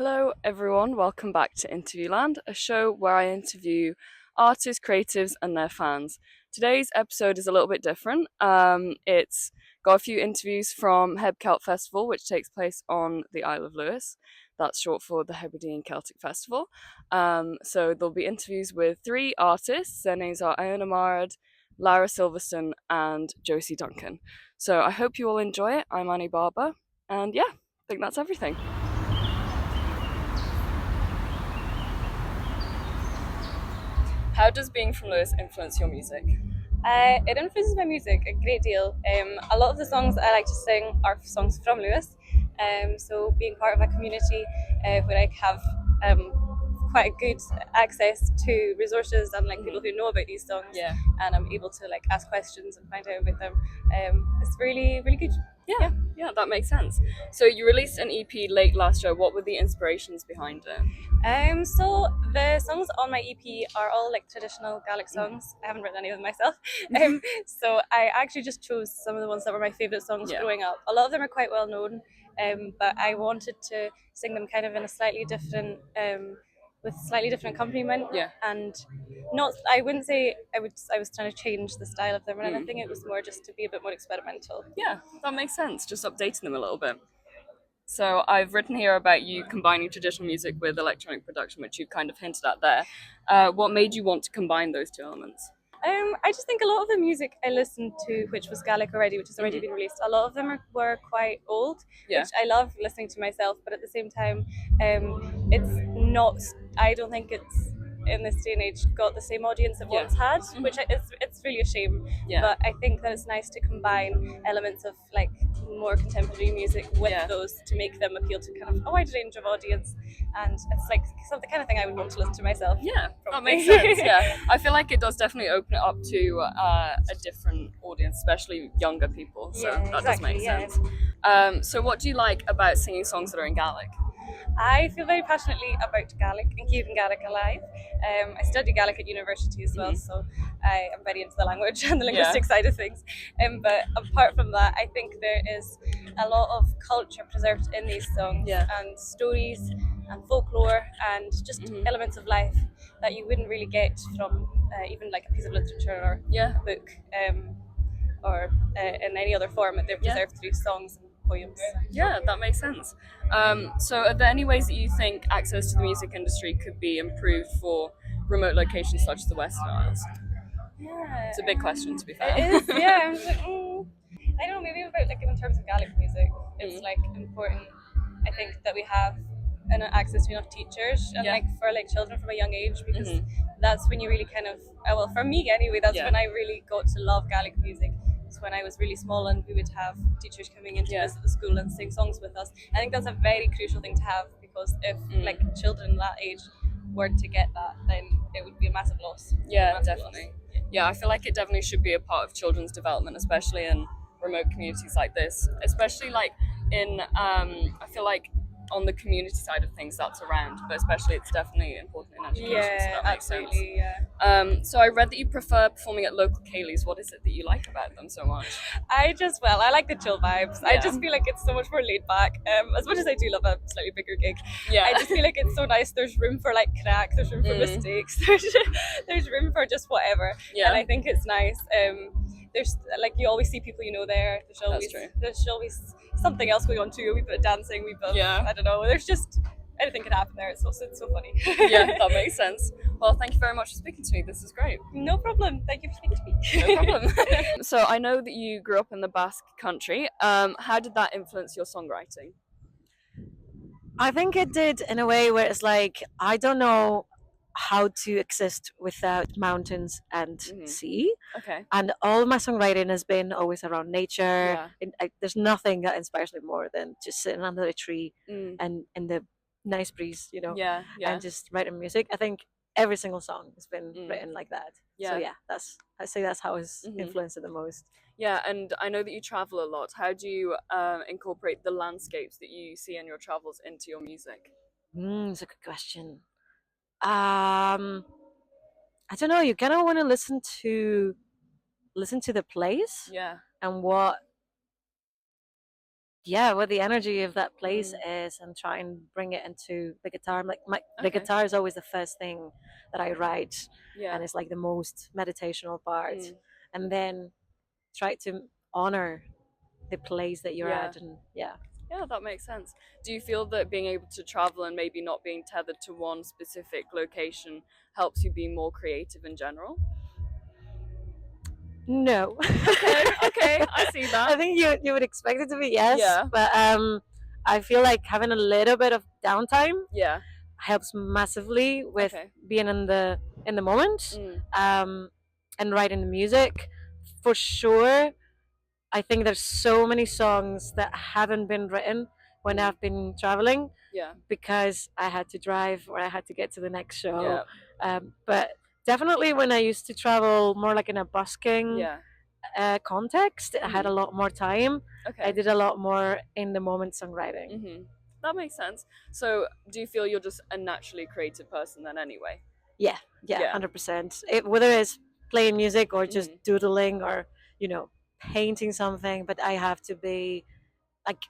Hello, everyone. Welcome back to Interviewland, a show where I interview artists, creatives, and their fans. Today's episode is a little bit different. It's got a few interviews from Celt Festival, which takes place on the Isle of Lewis. That's short for the Hebridean Celtic Festival. So there'll be interviews with three artists. Their names are Iona Mairead, Lara Silverstone, and Josie Duncan. So I hope you all enjoy it. I'm Annie Barber, and yeah, I think that's everything. How does being from Lewis influence your music? It influences my music a great deal. A lot of the songs that I like to sing are songs from Lewis. So being part of a community where I have quite a good access to resources and like people who know about these songs, Yeah. and I'm able to like ask questions and find out about them. It's really really good. Yeah, that makes sense. So you released an EP late last year. What were the inspirations behind it? So the songs on my EP are all like traditional Gaelic songs. I haven't written any of them myself. So I actually just chose some of the ones that were my favourite songs Yeah. growing up. A lot of them are quite well known, but I wanted to sing them kind of in a slightly different, with slightly different accompaniment. Yeah. And not, I wouldn't say I was trying to change the style of them or anything. It was more just to be a bit more experimental. Yeah, that makes sense. Just updating them a little bit. So I've written here about you combining traditional music with electronic production, which you've kind of hinted at there. What made you want to combine those two elements? I just think a lot of the music I listened to, which was Gaelic already, which has already been released, a lot of them were quite old, Yeah. which I love listening to myself. But at the same time, it's not. I don't think it's in this day and age got the same audience it Yeah. once had, which it's really a shame. Yeah. But I think that it's nice to combine elements of like more contemporary music with Yeah. those to make them appeal to kind of a wide range of audience. And it's like the kind of thing I would want to listen to myself. Yeah, that probably. makes sense. Yeah, I feel like it does definitely open it up to a different audience, especially younger people. So Yeah, that does make exactly, yeah. sense. So what do you like about singing songs that are in Gaelic? I feel very passionately about Gaelic and keeping Gaelic alive. I study Gaelic at university as well, so I am very into the language and the linguistic side of things. But apart from that, I think there is a lot of culture preserved in these songs, and stories and folklore and just elements of life that you wouldn't really get from even like a piece of literature or a book, or in any other form. They're preserved through songs and poems. Yeah, that makes sense. So are there any ways that you think access to the music industry could be improved for remote locations such as the Western Isles? Yeah, It's a big question, to be fair. it is. Yeah, I was like, I don't know. Maybe about like in terms of Gaelic music, it's like important. I think that we have access to enough teachers and like for like children from a young age, because that's when you really kind of well, for me anyway, that's when I really got to love Gaelic music. It's when I was really small and we would have teachers coming in to visit the school and sing songs with us. I think that's a very crucial thing to have, because if like children that age were to get that, then it would be a massive loss. Yeah, definitely. Yeah, I feel like it definitely should be a part of children's development, especially in remote communities like this. Especially like in, I feel like on the community side of things that's around, but especially it's definitely important in education. Yeah, so that makes absolutely. sense. Yeah. So I read that you prefer performing at local ceilidhs. What is it that you like about them so much? I like the chill vibes. I just feel like it's so much more laid back. As much as I do love a slightly bigger gig, I just feel like it's so nice. There's room for like crack. There's room for mistakes. There's room for just whatever. And I think it's nice. There's like you always see people you know there. There's always something else going on too. We put dancing. We put I don't know. There's just anything can happen there. It's so funny. Yeah, that makes sense. Well, thank you very much for speaking to me. This is great. No problem. Thank you for speaking to No me. problem. So I know that you grew up in the Basque country. How did that influence your songwriting? I think it did in a way where it's like I don't know how to exist without mountains and sea. Okay. And all of my songwriting has been always around nature. Yeah. There's nothing that inspires me more than just sitting under a tree and in the nice breeze, Yeah. and just writing music. I think every single song has been written like that. So yeah, I'd say that's how it's influenced it the most. Yeah, and I know that you travel a lot. How do you incorporate the landscapes that you see in your travels into your music? It's a good question. I don't know. You kind of want to listen to the place Yeah. and what yeah, what the energy of that place is, and try and bring it into the guitar. Like the Okay. guitar is always the first thing that I write, Yeah. and it's like the most meditational part, and then try to honor the place that you're Yeah. at, and yeah. Yeah, that makes sense. Do you feel that being able to travel and maybe not being tethered to one specific location helps you be more creative in general? No. Okay, I see that. I think you would expect it to be yes, Yeah. but I feel like having a little bit of downtime Yeah. helps massively with Okay. being in the moment, and writing the music. For sure, I think there's so many songs that haven't been written when I've been traveling Yeah. because I had to drive or I had to get to the next show. Yeah. But definitely when I used to travel more like in a busking Yeah. context, I had a lot more time. Okay. I did a lot more in the moment songwriting. That makes sense. So, do you feel you're just a naturally creative person then, anyway? Yeah, Yeah. 100%. Whether it's playing music or just doodling or, painting something, but I have to be like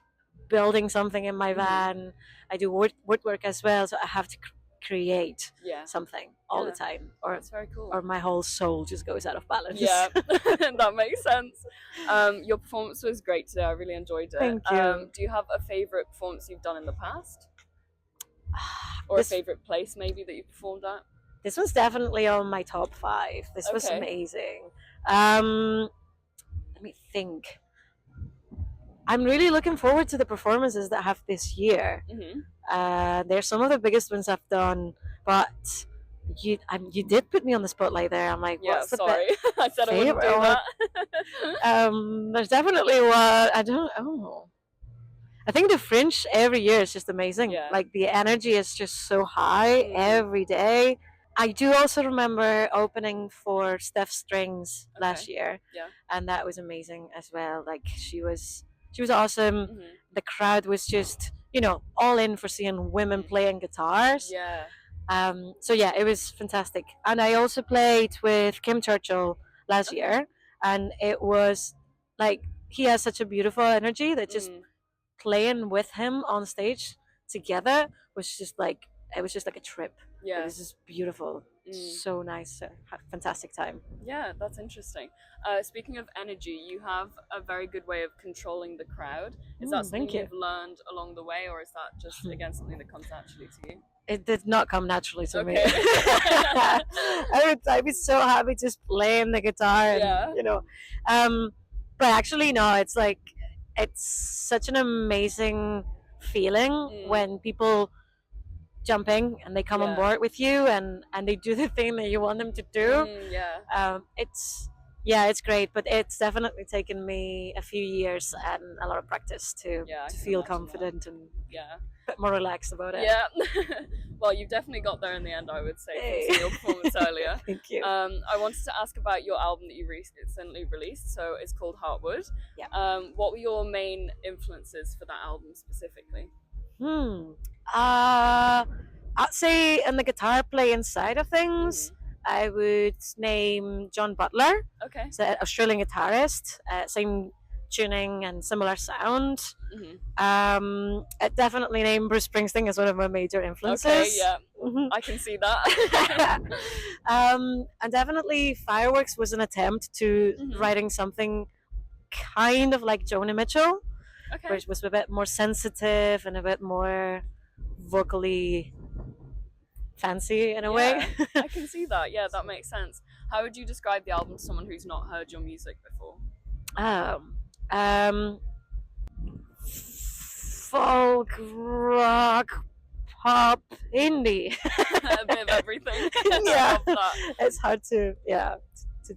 building something in my van. I do woodwork as well, so I have to create Yeah. something all the time, or That's very cool. or my whole soul just goes out of balance. Yeah, that makes sense. Your performance was great today. I really enjoyed it. Thank you. Do you have a favorite performance you've done in the past, or a favorite place maybe that you performed at? This was definitely on my top 5. This was Okay. amazing. Let me think. I'm really looking forward to the performances that I have this year. They're some of the biggest ones I've done, but you did put me on the spotlight there. I'm like, Yeah, what's the sorry. I said I wouldn't do favorite that. there's definitely one. I don't know. I think the Fringe every year is just amazing. Yeah. Like the energy is just so high every day. I do also remember opening for Steph Strings last year, Yeah. and that was amazing as well. Like she was awesome. The crowd was just all in for seeing women playing guitars. Yeah. So yeah, it was fantastic. And I also played with Kim Churchill last year, and it was like he has such a beautiful energy that just playing with him on stage together was just like a trip. Yeah. It was just beautiful. So nice. Fantastic time. Yeah, that's interesting. Speaking of energy, you have a very good way of controlling the crowd. Is that something you've learned along the way, or is that just again something that comes naturally to you? It did not come naturally to me. I'd be so happy just playing the guitar, and, but actually, no. It's like it's such an amazing feeling when people jumping and they come on board with you and they do the thing that you want them to do. It's great, but it's definitely taken me a few years and a lot of practice to feel confident and a bit more relaxed about it. Yeah. Well, you've definitely got there in the end, I would say, from seeing your performance earlier. Thank you. I wanted to ask about your album that you recently released. So it's called Heartwood. Yeah. What were your main influences for that album specifically? I'd say in the guitar playing side of things, I would name John Butler. Okay. He's an Australian guitarist, same tuning and similar sound. I'd definitely name Bruce Springsteen as one of my major influences. Okay, yeah. I can see that. And definitely Fireworks was an attempt to writing something kind of like Joni Mitchell, which was a bit more sensitive and a bit more vocally fancy in a way. I can see that. Yeah, that makes sense. How would you describe the album to someone who's not heard your music before? Folk, rock, pop, indie. A bit of everything. Yeah, I love that. it's hard to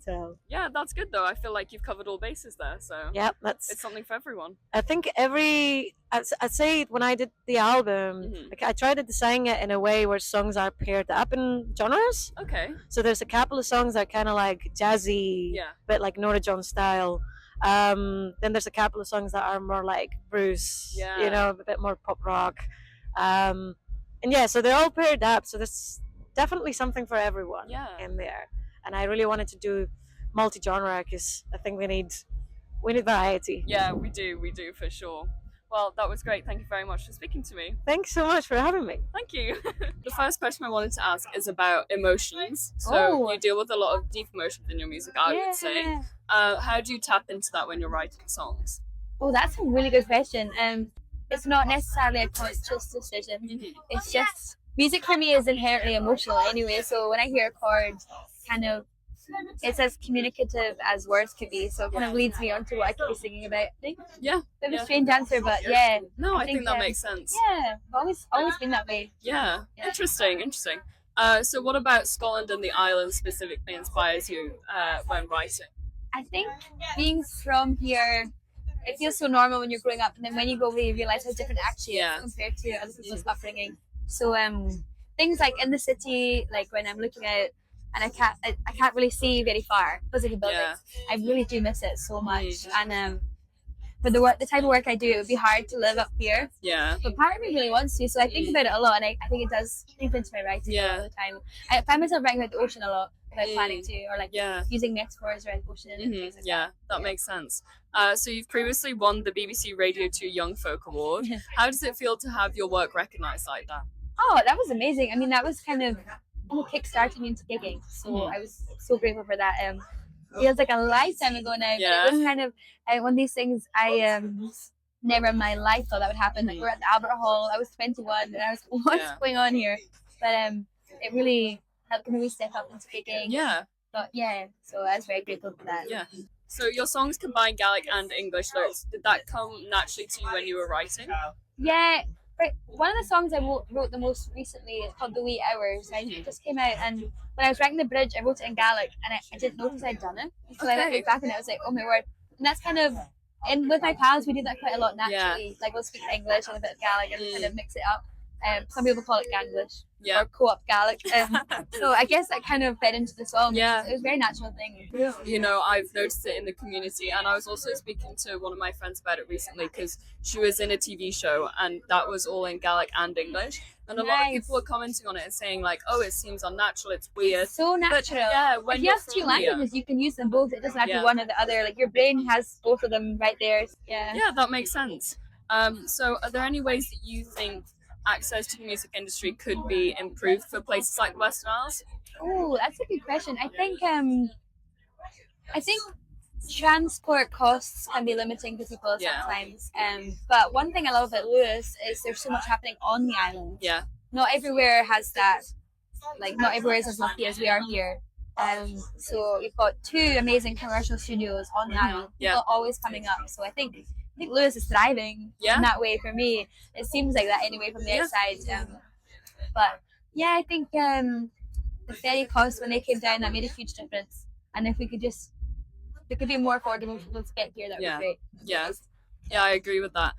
tell. Yeah, that's good though. I feel like you've covered all bases there, so yeah, it's something for everyone. I think I'd say when I did the album, like I tried to design it in a way where songs are paired up in genres. Okay. So there's a couple of songs that are kind of like jazzy, bit like Nora John style. Then there's a couple of songs that are more like Bruce, a bit more pop rock. And so they're all paired up. So there's definitely something for everyone in there. And I really wanted to do multi-genre because I think we need variety. Yeah, we do for sure. Well, that was great. Thank you very much for speaking to me. Thanks so much for having me. Thank you. The first question I wanted to ask is about emotions. So you deal with a lot of deep emotions in your music, I would say. How do you tap into that when you're writing songs? Oh, that's a really good question. It's not necessarily a conscious decision. It's just music for me is inherently emotional anyway. So when I hear a chord, kind of, it's as communicative as words could be. So it kind of leads me on to what I could be singing about. Yeah. Bit of a strange answer, but yeah. No, I think that makes sense. Yeah, always been that way. Yeah. Interesting. So what about Scotland and the islands specifically inspires you when writing? I think being from here, it feels so normal when you're growing up, and then when you go away, you realize how different it actually is compared to other people's upbringing. So things like in the city, like when I'm looking at, and I can't really see very far because of the buildings. I really do miss it so much, and for the type of work I do, it would be hard to live up here. Yeah. But part of me really wants to, so I think about it a lot, and I think it does creep into my writing all the time. I find myself writing about the ocean a lot without planning to, or like using metaphors around the ocean and things like that makes sense. So you've previously won the BBC Radio 2 Young Folk Award. How does it feel to have your work recognised like that? Oh, that was amazing. I mean, that was kind of kick-starting me into gigging, so I was so grateful for that. It feels like a lifetime ago now, but it was kind of one of these things I never in my life thought that would happen. Like, we're at the Albert Hall, I was 21, and I was like, what's going on here? But it really helped me step up into gigging. But so I was very grateful for that. So your songs combine Gaelic and English lyrics. Did that come naturally to you when you were writing? Yeah. One of the songs I wrote the most recently is called The Wee Hours. It just came out, and when I was writing the bridge, I wrote it in Gaelic, and I didn't notice I'd done it. So I went back and I was like, oh my word. And that's kind of, and with my pals, we do that quite a lot naturally. Like, we'll speak English and a bit of Gaelic and kind of mix it up. Some people call it Ganglish or co-op Gaelic. So I guess that kind of fed into the song. It was a very natural thing. You know, I've noticed it in the community, and I was also speaking to one of my friends about it recently because she was in a TV show and that was all in Gaelic and English. And a lot of people were commenting on it and saying like, oh, it seems unnatural, it's weird. So natural. But, when if you have two languages, you can use them both. It doesn't have to be one or the other. Like, your brain has both of them right there. Yeah, that makes sense. So are there any ways that you think access to the music industry could be improved for places like the Western Isles? Oh, that's a good question. I think transport costs can be limiting for people sometimes. But one thing I love about Lewis is there's so much happening on the island. Not everywhere has that. Like, not everywhere is as lucky as we are here. So you've got two amazing commercial studios on the island. People always coming up. So I think Lewis is thriving in that way for me. It seems like that anyway from the outside. But I think the ferry costs when they came down, that made a huge difference. And if we could just, it could be more affordable for people to get here, that would be great. Yeah, I agree with that.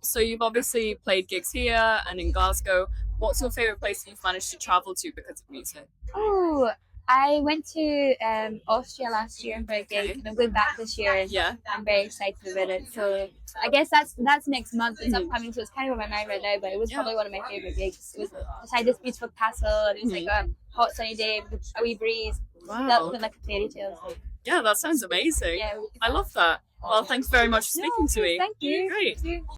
So you've obviously played gigs here and in Glasgow. What's your favourite place you've managed to travel to because of music? Oh, I went to Austria last year for a gig, and I'm going back this year. I'm very excited about it. So I guess that's next month. It's upcoming, so it's kind of on my mind right now. But it was probably one of my favourite gigs. It was beside this beautiful castle, and it was like a hot sunny day with a wee breeze. That was like a fairy tale. So. Yeah, that sounds amazing. I love that. Well, thanks very much for speaking to me. Thank you. Great.